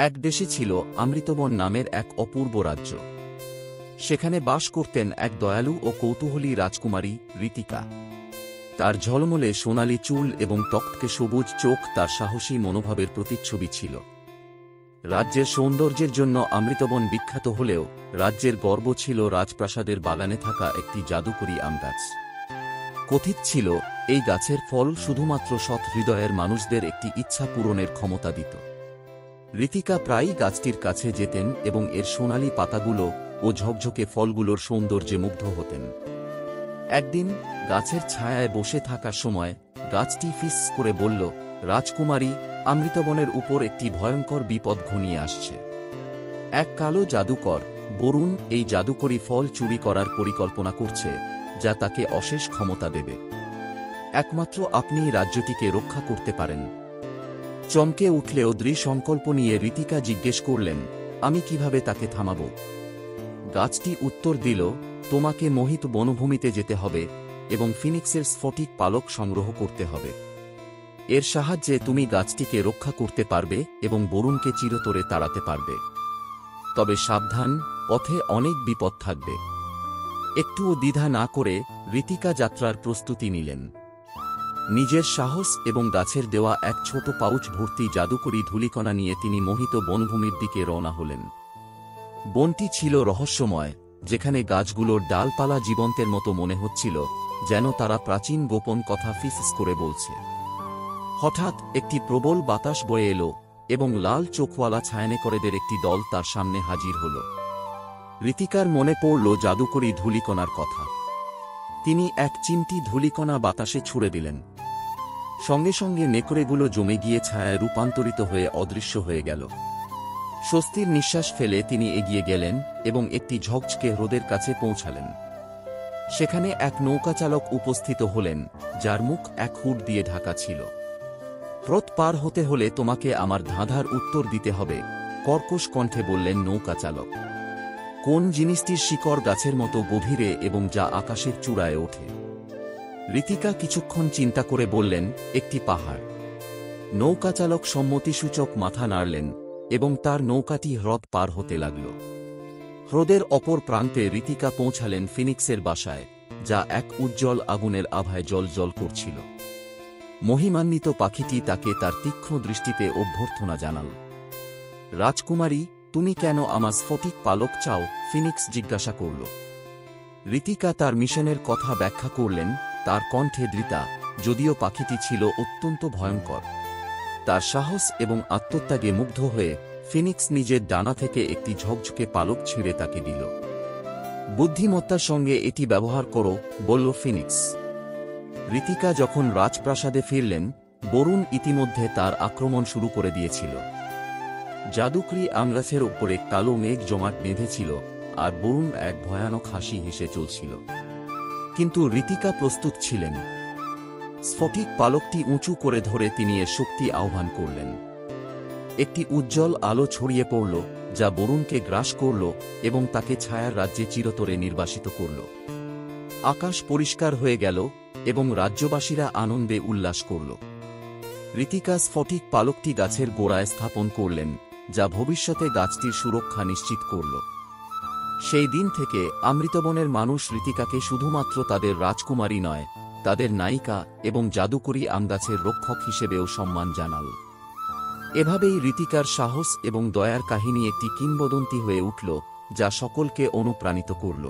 এক দেশে ছিল অমৃতবন নামের এক অপূর্ব রাজ্য। সেখানে বাস করতেন এক দয়ালু ও কৌতূহলী রাজকুমারী ঋতিকা। তার ঝলমলে সোনালি চুল এবং টকটকে সবুজ চোখ তার সাহসী মনোভাবের প্রতিচ্ছবি ছিল। রাজ্যের সৌন্দর্যের জন্য অমৃতবন বিখ্যাত হলেও রাজ্যের গর্ব ছিল রাজপ্রাসাদের বাগানে থাকা একটি জাদুকরী আম গাছ। কথিত ছিল এই গাছের ফল শুধুমাত্র সৎ হৃদয়ের মানুষদের একটি ইচ্ছা পূরণের ক্ষমতা দিত। ঋতিকা প্রায়ই গাছটির কাছে যেতেন এবং এর সোনালি পাতাগুলো ও ঝকঝকে ফলগুলোর সৌন্দর্যে মুগ্ধ হতেন। একদিন গাছের ছায়ায় বসে থাকার সময় গাছটি ফিস করে বলল, রাজকুমারী, অমৃতবনের উপর একটি ভয়ঙ্কর বিপদ ঘনিয়ে আসছে। এক কালো জাদুকর বরুণ এই জাদুকরী ফল চুরি করার পরিকল্পনা করছে, যা তাকে অশেষ ক্ষমতা দেবে। একমাত্র আপনিই রাজ্যটিকে রক্ষা করতে পারেন। চমকে উঠলেও দৃঢ় সংকল্প নিয়ে ঋতিকা জিজ্ঞেস করলেন, আমি কিভাবে তাকে থামাব? গাছটি উত্তর দিল, তোমাকে মোহিত বনভূমিতে যেতে হবে এবং ফিনিক্সের স্ফটিক পালক সংগ্রহ করতে হবে। এর সাহায্যে তুমি গাছটিকে রক্ষা করতে পারবে এবং বরুণকে চিরতরে তাড়াতে পারবে। তবে সাবধান, পথে অনেক বিপদ থাকবে। একটুও দ্বিধা না করে ঋতিকা যাত্রার প্রস্তুতি নিলেন। নিজের সাহস এবং গাছের দেওয়া এক ছোট পাউচ ভর্তি জাদুকরী ধূলিকণা নিয়ে তিনি মোহিত বনভূমির দিকে রওনা হলেন। বনটি ছিল রহস্যময়, যেখানে গাছগুলোর ডালপালা জীবন্তের মতো মনে হচ্ছিল, যেন তারা প্রাচীন গোপন কথা ফিসফিস করে বলছে। হঠাৎ একটি প্রবল বাতাস বয়ে এলো এবং লাল চোখওয়ালা ছায়ানেকরেদের একটি দল তার সামনে হাজির হল। ঋতিকার মনে পড়ল জাদুকরী ধূলিকণার কথা। তিনি এক চিমটি ধূলিকণা বাতাসে ছুড়ে দিলেন। সঙ্গে সঙ্গে নেকড়েগুলো জমে গিয়ে ছায়ায় রূপান্তরিত হয়ে অদৃশ্য হয়ে গেল। স্বস্তির নিঃশ্বাস ফেলে তিনি এগিয়ে গেলেন এবং একটি ঝকঝকে হ্রদের কাছে পৌঁছালেন। সেখানে এক নৌকাচালক উপস্থিত হলেন, যার মুখ এক হুড দিয়ে ঢাকা ছিল। হ্রদ পার হতে হলে তোমাকে আমার ধাঁধার উত্তর দিতে হবে, কর্কশ কণ্ঠে বললেন নৌকাচালক। কোন জিনিসটির শিকড় গাছের মতো গভীরে এবং যা আকাশের চূড়ায় ওঠে? ঋতিকা কিছুক্ষণ চিন্তা করে বললেন, একটি পাহাড়। নৌকাচালক সম্মতিসূচক মাথা নাড়লেন এবং তার নৌকাটি হ্রদ পার হতে লাগল। হ্রদের অপর প্রান্তে ঋতিকা পৌঁছালেন ফিনিক্সের বাসায়, যা এক উজ্জ্বল আগুনের আভায় জ্বলজ্বল করছিল। মহিমান্বিত পাখিটি তাকে তার তীক্ষ্ণ দৃষ্টিতে অভ্যর্থনা জানাল। রাজকুমারী, তুমি কেন আমার স্ফটিক পালক চাও? ফিনিক্স জিজ্ঞাসা করল। ঋতিকা তার মিশনের কথা ব্যাখ্যা করলেন, তার কণ্ঠে দৃঢ়তা, যদিও পাখিটি ছিল অত্যন্ত ভয়ঙ্কর। তার সাহস এবং আত্মত্যাগে মুগ্ধ হয়ে ফিনিক্স নিজের ডানা থেকে একটি ঝকঝকে পালক ছিঁড়ে তাকে দিল। বুদ্ধিমত্তার সঙ্গে এটি ব্যবহার করো, বলল ফিনিক্স। ঋতিকা যখন রাজপ্রাসাদে ফিরলেন, বরুণ ইতিমধ্যে তার আক্রমণ শুরু করে দিয়েছিল। জাদুকরী আমগাছের ওপরে কালো মেঘ জমাট বেঁধেছিল, আর বরুণ এক ভয়ানক হাসি হেসে চলছিল। কিন্তু ঋতিকা প্রস্তুত ছিলেন। স্ফটিক পালকটি উঁচু করে ধরে তিনি এর শক্তি আহ্বান করলেন। একটি উজ্জ্বল আলো ছড়িয়ে পড়ল, যা বরুণকে গ্রাস করল এবং তাকে ছায়ার রাজ্যে চিরতরে নির্বাসিত করল। আকাশ পরিষ্কার হয়ে গেল এবং রাজ্যবাসীরা আনন্দে উল্লাস করল। ঋতিকা স্ফটিক পালকটি গাছের গোড়ায় স্থাপন করলেন, যা ভবিষ্যতে গাছটির সুরক্ষা নিশ্চিত করল। সেই দিন থেকে অমৃতবনের মানুষ ঋতিকাকে শুধুমাত্র তাদের রাজকুমারী নয়, তাদের নায়িকা এবং জাদুকরী আমগাছের রক্ষক হিসেবেও সম্মান জানাল। এভাবেই ঋতিকার সাহস এবং দয়ার কাহিনী একটি কিংবদন্তি হয়ে উঠল, যা সকলকে অনুপ্রাণিত করল।